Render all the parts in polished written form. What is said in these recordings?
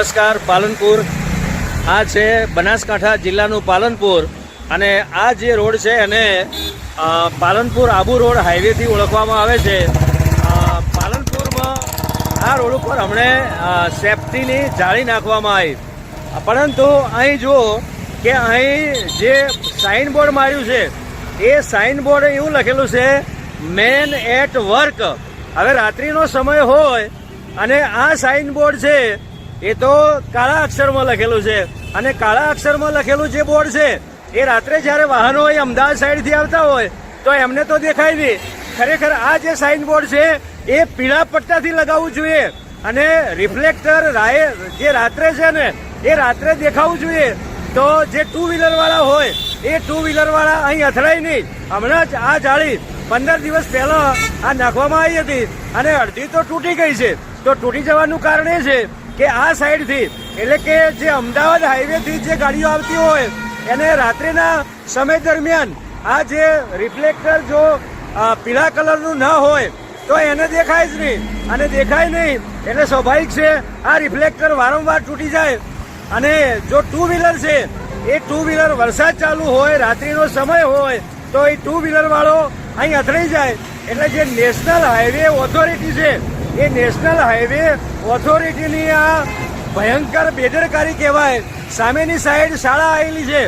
નમસ્કાર પાલનપુર આ છે બનાસકાંઠા જિલ્લાનું પાલનપુર અને આ જે રોડ છે એને પાલનપુર આબુ રોડ હાઈવેથી ઓળખવામાં આવે છે। પાલનપુરમાં આ રોડ ઉપર હમણે સેફટીની જાળી નાખવામાં આવી, પરંતુ અહીં જુઓ કે અહીં જે સાઇન બોર્ડ માર્યું છે એ સાઇન બોર્ડ એવું લખેલું છે મેન એટ વર્ક। હવે રાત્રિનો સમય હોય અને આ સાઇન બોર્ડ છે એ તો કાળા અક્ષરમાં લખેલું છે અને કાળા અક્ષરમાં લખેલું જે બોર્ડ છે એ રાત્રે જ્યારે વાહનો હોય અમદાવાદ સાઈડથી આવતા હોય તો એમને તો દેખાય નહીં। ખરેખર આ જે સાઇન બોર્ડ છે એ પીળા પટ્ટાથી લગાવવું જોઈએ અને રિફ્લેક્ટર જે રાત્રે છે ને એ રાત્રે દેખાવું જોઈએ, તો જે ટુ વ્હીલરવાળા હોય એ ટુ વ્હીલરવાળા અહીં અથડાય નહીં। હમણાં જ આ જાળી 15 દિવસ પહેલાં આ નાખવામાં આવી હતી અને અડધી તો તૂટી ગઈ છે। તો તૂટી જવાનું કારણ એ છે કે આ સાઈડથી એટલે કે જે અમદાવાદ હાઈવેથી જે ગાડીઓ આવતી હોય એને રાત્રિના સમય દરમિયાન આ જે રિફ્લેક્ટર જો પીળા કલરનું ના હોય તો એને દેખાય જ નહીં અને દેખાય નહીં એટલે સ્વાભાવિક છે આ રિફ્લેક્ટર વારંવાર તૂટી જાય। અને જો ટુ વ્હીલર છે એ ટુ વ્હીલર વરસાદ ચાલુ હોય રાત્રિનો સમય હોય તો એ ટુ વ્હીલરવાળો અહીં અથડાઈ જાય। એટલે જે નેશનલ હાઈવે ઓથોરિટી છે એ નેશનલ હાઈવે ઓથોરિટીની આ ભયંકર બેદરકારી કહેવાય। સામેની સાઈડ શાળા આવેલી છે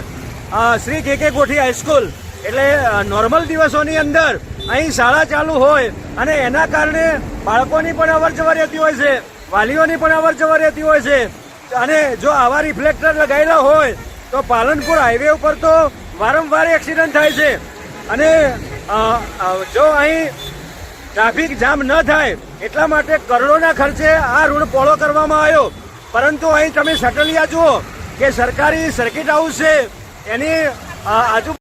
શ્રી કે ગોઠી હાઈસ્કૂલ, એટલે નોર્મલ દિવસોની અંદર અહીં શાળા ચાલુ હોય અને એના કારણે બાળકોની પણ અવર જવર રહેતી હોય છે, વાલીઓની પણ અવર જવર રહેતી હોય છે। અને જો આવા રિફ્લેક્ટર લગાવેલા હોય તો પાલનપુર હાઈવે ઉપર તો વારંવાર એક્સિડન્ટ થાય છે અને જો અહીં ટ્રાફિક જામ ન થાય એટલા માટે કરોડોના ખર્ચે આ રોડ પહોળો કરવામાં આવ્યો, પરંતુ અહીં તમે સટલિયા જુઓ કે સરકારી સર્કિટ હાઉસ છે એની આજુ